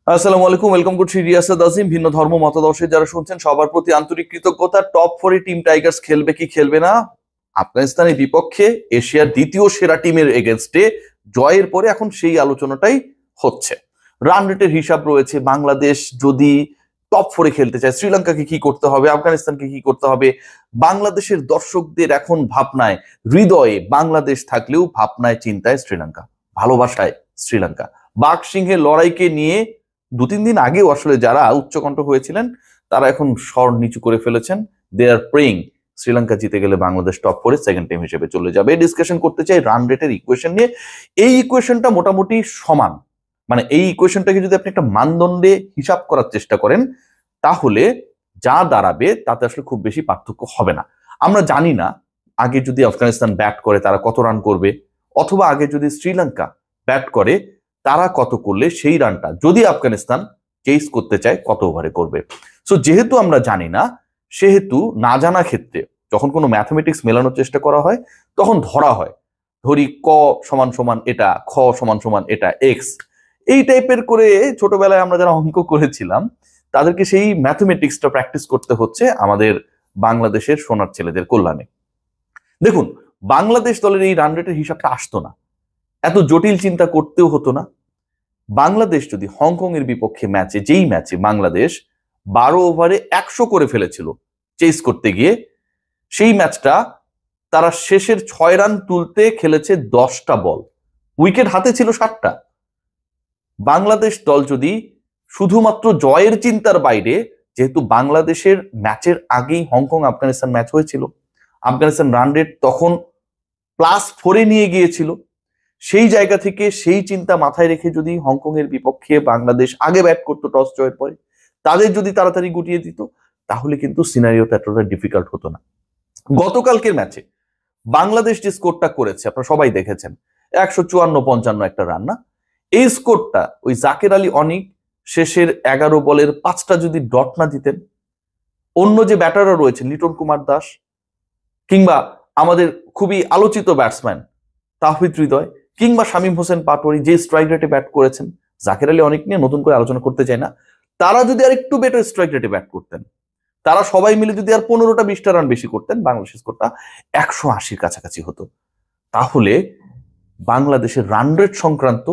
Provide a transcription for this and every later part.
আসসালামু আলাইকুম, ওয়েলকাম করছি রিয়াসাত আজিম। ভিন্ন ধর্ম মতাদর্শে যারা শুনছেন সবার প্রতি আন্তরিক কৃতজ্ঞতা। টপ 4 টিম টাইগার্স খেলবে কি খেলবে না আফগানিস্তানের বিপক্ষে এশিয়ার দ্বিতীয় সেরা টিমের এগেনস্টে জয়ের পরে এখন সেই আলোচনাটাই হচ্ছে। রান রেটের হিসাব রয়েছে। বাংলাদেশ যদি টপ 4 খেলতে চায় শ্রীলঙ্কাকে কি করতে হবে, আফগানিস্তানকে কি করতে হবে। বাংলাদেশের দর্শকদের এখন ভাবনায়, হৃদয়ে বাংলাদেশ থাকলেও ভাবনায় চিন্তায় শ্রীলঙ্কা, ভালোবাসায় শ্রীলঙ্কা। বাঘ সিংহের লড়াইকে নিয়ে 2-3 দিন আগেও আসলে যারা উচ্চকণ্ঠ হয়েছিলেন তারা এখন স্বর নিচু করে ফেলেছেন। দে আর প্রেইং শ্রীলঙ্কা জিতে গেলে বাংলাদেশ টপ 4 সেকেন্ড টিম হিসেবে চলে যাবে। ডিসকাশন করতে চাই রান রেটের ইকুয়েশন নিয়ে। এই ইকুয়েশনটা মোটামুটি সমান, মানে এই ইকুয়েশনটাকে যদি আপনি একটা মানদণ্ডে হিসাব করার চেষ্টা করেন তাহলে যা দাঁড়াবে তাতে আসলে খুব বেশি পার্থক্য হবে না। আমরা জানি না আগে যদি আফগানিস্তান ব্যাট করে তারা কত রান করবে, অথবা আগে যদি শ্রীলঙ্কা ব্যাট করে তারা কত করলে সেই রানটা যদি আফগানিস্তান চেস করতে চায় কত ওভারে করবে। সো যেহেতু আমরা জানি না, সেহেতু না জানা ক্ষেত্রে যখন কোনো ম্যাথমেটিক্স মেলানোর চেষ্টা করা হয় তখন ধরা হয়, ধরি ক সমান সমান এটা, খ সমান সমান এটা, এক্স, এই টাইপের করে ছোটবেলায় আমরা যারা অঙ্ক করেছিলাম তাদেরকে সেই ম্যাথমেটিক্সটা প্র্যাকটিস করতে হচ্ছে আমাদের বাংলাদেশের সোনার ছেলেদের কল্যাণে। দেখুন, বাংলাদেশ দলের এই রান রেটের হিসাবটা আসতো না, এত জটিল চিন্তা করতেও হতো না। বাংলাদেশ যদি হংকং এর বিপক্ষে ম্যাচে, যেই ম্যাচে বাংলাদেশ 12 ওভারে 100 করে ফেলেছিল চেস করতে গিয়ে, সেই ম্যাচটা তারা শেষের 6 রান তুলতে খেলেছে 10টা বল, উইকেট হাতে ছিল 7টা। বাংলাদেশ দল যদি শুধুমাত্র জয়ের চিন্তার বাইরে, যেহেতু বাংলাদেশের ম্যাচের আগেই হংকং আফগানিস্তান ম্যাচ হয়েছিল, আফগানিস্তান রান রেট তখন +4 নিয়ে গিয়েছিল, সেই জায়গা থেকে সেই চিন্তা মাথায় রেখে যদি হংকং এর বিপক্ষে বাংলাদেশ আগে ব্যাট করতো টস জয়ের পরে, তাদের যদি তাড়াতাড়ি গুটিয়ে দিত, তাহলে কিন্তু সিনারিওটা এতটা ডিফিকাল্ট হতো না। গতকালকের ম্যাচে বাংলাদেশ যে স্কোরটা করেছে আপনারা সবাই দেখেছেন, 154-55 একটা রান না? এই স্কোরটা ওই জাকের আলী অনিক শেষের 11 বলের 5টা যদি ডট না দিতেন, অন্য যে ব্যাটাররা রয়েছেন লিটন কুমার দাস কিংবা আমাদের খুবই আলোচিত ব্যাটসম্যান তাওহিদ হৃদয় কিংবা শামীম হোসেন পাটোয়ারি যে স্ট্রাইক রেটে ব্যাট করেছেন, জাকের আলী অনেক নিয়ে নতুন করে আলোচনা করতে চাই না, তারা যদি আর একটু বেটার স্ট্রাইক রেটে ব্যাট করতেন, তারা সবাই মিলে যদি আর 15টা-20টা রান বেশি করতেন, বাংলাদেশের স্কোরটা 180-র কাছাকাছি হতো। তাহলে বাংলাদেশের রান রেট সংক্রান্ত,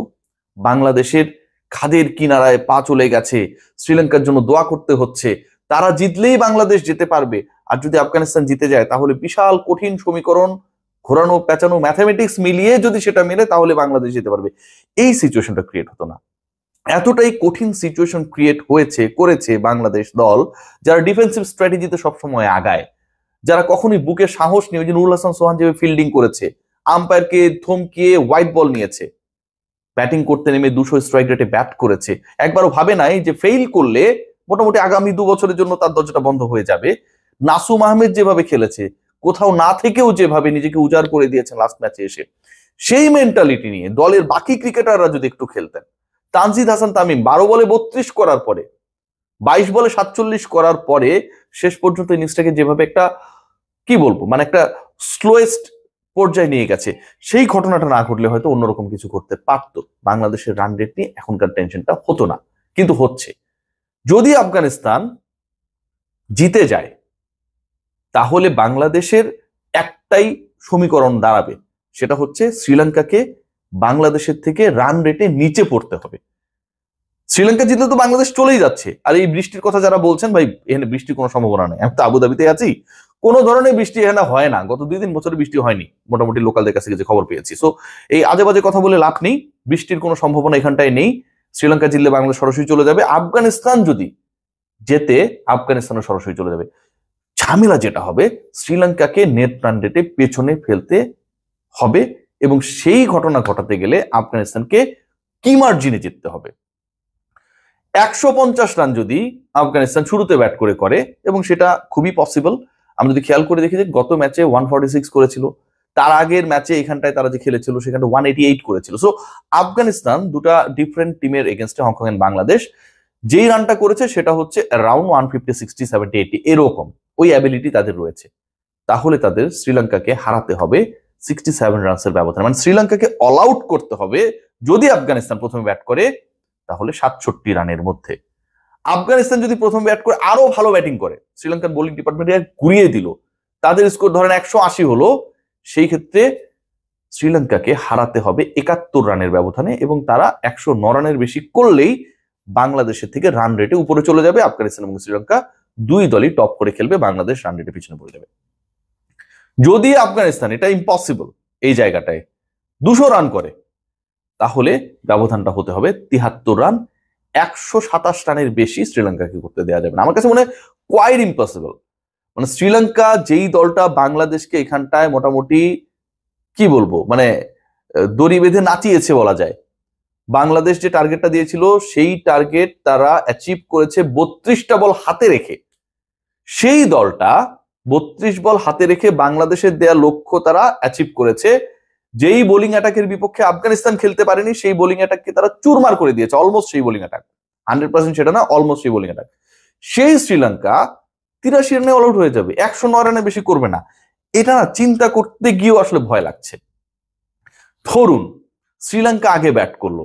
বাংলাদেশের খাদের কিনারায় পা চলে গেছে, শ্রীলঙ্কার জন্য দোয়া করতে হচ্ছে, তারা জিতলেই বাংলাদেশ যেতে পারবে, আর যদি আফগানিস্তান জিতে যায় তাহলে বিশাল কঠিন সমীকরণ, ঘোরানো পেঁচানো ম্যাথামেটিক্স মিলিয়ে যদি সেটা মেলে তাহলে বাংলাদেশ যেতে পারবে, এই সিচুয়েশনটা ক্রিয়েট হতো না। এতটাই কঠিন সিচুয়েশন ক্রিয়েট করেছে বাংলাদেশ দল, যারা ডিফেন্সিভ স্ট্র্যাটেজিতে সবসময় আগায়, যারা কখনোই বুকে সাহস নিয়ে, ওই যে নুরুল হাসান সোহান যেভাবে ফিল্ডিং করেছে, আম্পায়ারকে থমকিয়ে হোয়াইট বল নিয়েছে, ব্যাটিং করতে নেমে 200 স্ট্রাইক রেটে ব্যাট করেছে, একবারও ভাবে নাই যে ফেইল করলে মোটামুটি আগামী 2 বছরের জন্য তার দরজাটা বন্ধ হয়ে যাবে। নাসুম আহমেদ যেভাবে খেলেছে, কোথাও না থেকেও যেভাবে নিজেকে উজাড় করে দিয়েছেন লাস্ট ম্যাচে এসে, সেই মেন্টালিটি নিয়ে দলের বাকি ক্রিকেটাররা যদি একটু খেলতেন, তানজিদ হাসান তামিম 12 বলে 32 করার পরে, 22 বলে 47 করার পরে শেষ পর্যন্ত ইনিংসটাকে যেভাবে একটা, কি বলবো, মানে একটা স্লোয়েস্ট পর্যায়ে নিয়ে গেছে, সেই ঘটনাটা না ঘটলে হয়তো অন্যরকম কিছু করতে পারতো। বাংলাদেশের রান রেট নিয়ে এখনকার টেনশনটা হতো না, কিন্তু হচ্ছে। যদি আফগানিস্তান জিতে যায় তাহলে বাংলাদেশের একটাই সমীকরণ দাঁড়াবে, সেটা হচ্ছে শ্রীলঙ্কাকে বাংলাদেশের থেকে রান রেটে নিচে পড়তে হবে। শ্রীলঙ্কা জিতলে তো বাংলাদেশ চলেই যাচ্ছে। আর এই বৃষ্টির কথা যারা বলছেন, ভাই এখানে বৃষ্টির কোনো সম্ভাবনা নেই, আমি তো আবুধাবিতে আছি, কোনো ধরনের বৃষ্টি এখানে হয় না, গত 2-3 বছরে বৃষ্টি হয়নি মোটামুটি লোকালদের কাছে যে খবর পেয়েছি। সো এই আজে বাজে কথা বলে লাভ নেই, বৃষ্টির কোনো সম্ভাবনা এখানটায় নেই। শ্রীলঙ্কা জিতলে বাংলাদেশ সরাসরি চলে যাবে, আফগানিস্তান যদি জেতে আফগানিস্তানও সরাসরি চলে যাবে। ঝামেলা যেটা হবে, শ্রীলঙ্কাকে নেট রান রেটে পেছনে ফেলতে হবে, এবং সেই ঘটনা ঘটাতে গেলে আফগানিস্তানকে কি মার্জিনে জিততে হবে। 150 রান যদি আফগানিস্তান শুরুতে ব্যাট করে, এবং সেটা খুবই পসিবল। আমরা যদি খেয়াল করে দেখি যে গত ম্যাচে 146 করেছিল, তার আগের ম্যাচে এখানটায় তারা যে খেলেছিল সেখানে 188 করেছিল। সো আফগানিস্তান দুটা ডিফারেন্ট টিমের এগেনস্টে, হংকং এন্ড বাংলাদেশ, যেই রানটা করেছে সেটা হচ্ছে অ্যারাউন্ড 150, 60, 70, 80 এরকম ওই অ্যাবিলিটি তাদের রয়েছে। তাহলে তাদের শ্রীলঙ্কাকে হারাতে হবে 67 রানসের ব্যবধান, মানে শ্রীলঙ্কাকে অল আউট করতে হবে যদি আফগানিস্তান প্রথমে ব্যাট করে, তাহলে 67 রানের মধ্যে। আফগানিস্তান যদি প্রথম ব্যাট করে আরো ভালো ব্যাটিং করে, শ্রীলঙ্কার বোলিং ডিপার্টমেন্টে ঘুরিয়ে দিল, তাদের স্কোর ধরেন 180 হলো, সেই ক্ষেত্রে শ্রীলঙ্কাকে হারাতে হবে 71 রানের ব্যবধানে, এবং তারা 109 রানের বেশি করলেই বাংলাদেশের থেকে রান রেটে উপরে চলে যাবে। আফগানিস্তান এবং শ্রীলঙ্কা দুই দলই টপ করে খেলবে, বাংলাদেশ রান রেটে পিছনে পড়ে যাবে। যদি আফগানিস্তান, এটা ইম্পসিবল, এই জায়গাটায় 200 রান করে, তাহলে ব্যবধানটা হতে হবে 73 রান। 127 রানের বেশি শ্রীলঙ্কাকে করতে দেওয়া যাবে না। আমার কাছে মনে হয় কোয়াইট ইম্পসিবল। মানে শ্রীলঙ্কা যেই দলটা বাংলাদেশকে এখানটায় মোটামুটি কি বলবো, মানে দড়ি বেঁধে নাচিয়েছে বলা যায়। বাংলাদেশ যে টার্গেটটা দিয়েছিল সেই টার্গেট তারা অ্যাচিভ করেছে 32টা বল হাতে রেখে। সেই দলটা 32 বল হাতে রেখে বাংলাদেশের দেয়া লক্ষ্য তারা অ্যাচিভ করেছে। যেই বোলিং অ্যাটাকের বিপক্ষে আফগানিস্তান খেলতে পারেনি, সেই বোলিং অ্যাটাককে তারা চুরমার করে দিয়েছে। অলমোস্ট সেই বোলিং অ্যাটাক, 100% সেটা না, অলমোস্ট সেই বোলিং অ্যাটাক। সেই শ্রীলঙ্কা 83 রানে অল আউট হয়ে যাবে, 109 রানে বেশি করবে না। এটা না চিন্তা করতে গিয়েও আসলে ভয় লাগছে। ধরুন শ্রীলঙ্কা আগে ব্যাট করলো,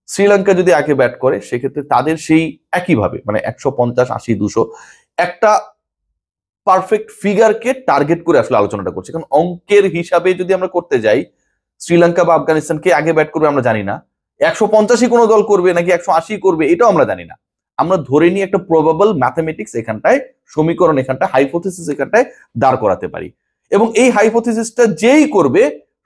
শ্রীলঙ্কা যদি আগে ব্যাট করে সেক্ষেত্রে তাদের সেই একইভাবে মানে 150, 80, 200 একটা পারফেক্ট ফিগারকে টার্গেট করে আসলে আলোচনাটা করছি। কারণ অঙ্কের হিসাবে যদি আমরা করতে যাই, শ্রীলঙ্কা বা আফগানিস্তানকে আগে ব্যাট করবে আমরা জানি না, 150ই কোনো দল করবে নাকি 180 করবে এটাও আমরা জানি না। আমরা ধরে নিই একটা প্রবাবল ম্যাথমেটিক্স এখানটায়, সমীকরণ এখানটায়, হাইপোথিসিস এখানটায় দাঁড় করাতে পারি, এবং এই হাইপোথিসিসটা যেই করবে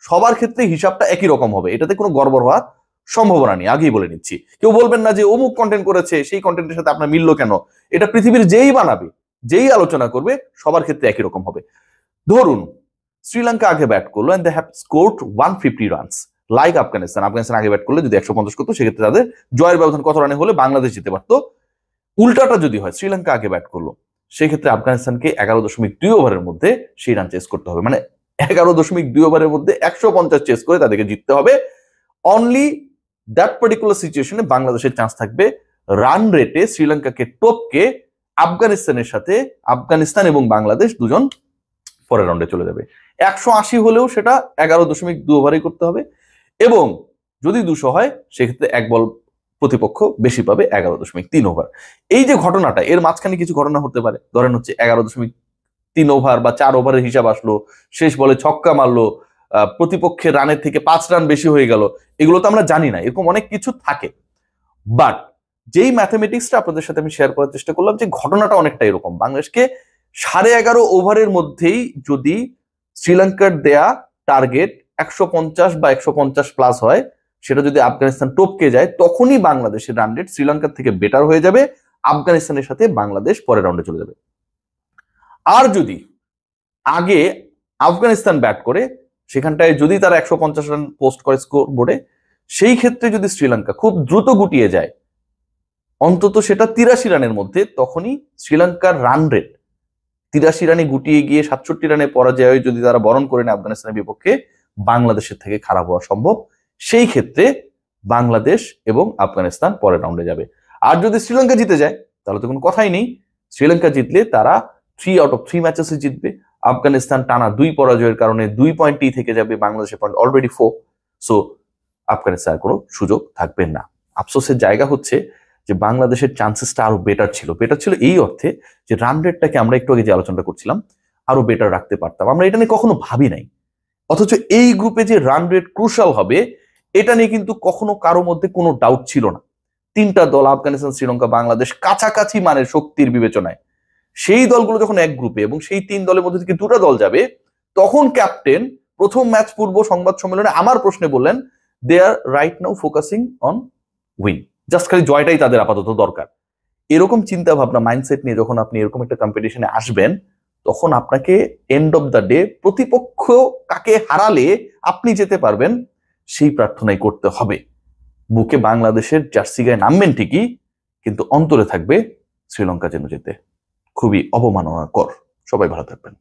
সবার ক্ষেত্রে হিসাবটা একই রকম হবে, এটাতে কোনো গড়বড় হওয়ার সম্ভাবনা নেই, আগেই বলে নিচ্ছি। কেউ বলবেন না যে অমুক কন্টেন্ট করেছে, সেই কন্টেন্টের সাথে আপনার মিললো কেন। এটা পৃথিবীর যেই বানাবে, যেই আলোচনা করবে সবার ক্ষেত্রে একই রকম হবে। ধরুন শ্রীলঙ্কা আগে ব্যাট করলো and they have scored 150 runs like Afghanistan. Afghanistan আগে ব্যাট করলে যদি 150 করতো, সেক্ষেত্রে তাদের জয়ের ব্যবধান কত রানে হলে বাংলাদেশ জিতে পারতো। উল্টাটা যদি হয়, শ্রীলঙ্কা আগে ব্যাট করলো, সেক্ষেত্রে আফগানিস্তানকে 11.2 ওভারের মধ্যে সেই রান চেস করতে হবে। মানে 11.2 ওভারের মধ্যে 150 চেস করে তাদেরকে জিততে হবে। অনলি দ্যাট পার্টিকুলার সিচুয়েশনে বাংলাদেশের চান্স থাকবে রান রেটে শ্রীলঙ্কাকে টপকে আফগানিস্তানের সাথে, আফগানিস্তান এবং বাংলাদেশ দুজন পরের রাউন্ডে চলে যাবে। 180 হলেও সেটা 11.2 ওভারই করতে হবে, এবং যদি 200 হয় সেক্ষেত্রে এক বল প্রতিপক্ষ বেশি পাবে, 11.3 ওভার। এই যে ঘটনাটা, এর মাঝখানে কিছু ঘটনা হতে পারে। ধরেন হচ্ছে 11.3 ওভার বা 4 ওভারের হিসাব আসলো, শেষ বলে ছক্কা মারলো, প্রতিপক্ষের রানের থেকে 5 রান বেশি হয়ে গেল, এগুলো তো আমরা জানি না, এরকম অনেক কিছু থাকে। বাট যেই ম্যাথমেটিক্সটা আপনাদের সাথে আমি শেয়ার করার চেষ্টা করলাম, যে ঘটনাটা অনেকটা এরকম। বাংলাদেশকে 11.5 ওভারের মধ্যেই যদি শ্রীলঙ্কার দেয়া টার্গেট 150 বা 150 প্লাস হয়, সেটা যদি আফগানিস্তান টপকে যায়, তখনই বাংলাদেশের রান রেট শ্রীলঙ্কার থেকে বেটার হয়ে যাবে, আফগানিস্তানের সাথে বাংলাদেশ পরের রাউন্ডে চলে যাবে। আর যদি আগে আফগানিস্তান ব্যাট করে, সেখানটায় যদি তারা 150 রান পোস্ট করে স্কোর বোর্ডে, সেই ক্ষেত্রে যদি শ্রীলঙ্কা খুব দ্রুত গুটিয়ে যায়, অন্তত সেটা 83 রানের মধ্যে, তখনই শ্রীলঙ্কার রান রেট 83 রানে গুটিয়ে গিয়ে 67 রানে পরাজয় যদি তারা বরণ করে নেয় আফগানিস্তানের বিপক্ষে, বাংলাদেশের থেকে খারাপ হওয়া সম্ভব। সেই ক্ষেত্রে বাংলাদেশ এবং আফগানিস্তান পরের রাউন্ডে যাবে। আর যদি শ্রীলঙ্কা জিতে যায়, তাহলে তো কোনো কথাই নেই। শ্রীলঙ্কা জিতলে তারা 3 আউট অফ 3 ম্যাচেসে জিতবে। আফগানিস্তান টানা 2 পরাজয়ের কারণে 2 পয়েন্টই থেকে যাবে, বাংলাদেশের পয়েন্ট অলরেডি 4। সো আফগানিস্তানের কোনো সুযোগ থাকবে না। আফসোসের জায়গা হচ্ছে যে বাংলাদেশের চান্সেসটা আরো বেটার ছিল এই অর্থে যে রান রেটটাকে আমরা একটু আগে যে আলোচনাটা করছিলাম আরো বেটার রাখতে পারতাম। আমরা এটা নিয়ে কখনো ভাবি নাই, অথচ এই গ্রুপে যে রান রেট ক্রুশাল হবে এটা নিয়ে কিন্তু কখনো কারো মধ্যে কোনো ডাউট ছিল না। 3টা দল, আফগানিস্তান, শ্রীলঙ্কা, বাংলাদেশ, কাছাকাছি মানের শক্তির বিবেচনায়। সেই দলগুলো যখন এক গ্রুপে এবং সেই 3 দলের মধ্যে থেকে 2টা দল যাবে, তখন ক্যাপ্টেন প্রথম ম্যাচ পূর্ব সংবাদ সম্মেলনে আমার প্রশ্নে বললেন, they are right now focusing on win, just খালি জয়টাই তাদের আপাতত দরকার। এরকম চিন্তা ভাবনা, মাইন্ডসেট নিয়ে যখন আপনি এরকম একটা কম্পিটিশনে আসবেন, তখন আপনাকে এন্ড অফ দ্য ডে প্রতিপক্ষ কাকে হারালে আপনি যেতে পারবেন সেই প্রার্থনাই করতে হবে। বুকে বাংলাদেশের জার্সি গায়ে নামবেন ঠিকই, কিন্তু অন্তরে থাকবে শ্রীলঙ্কা যেন যেতে। খুবই অবমাননাকর। সবাই ভালো থাকবেন।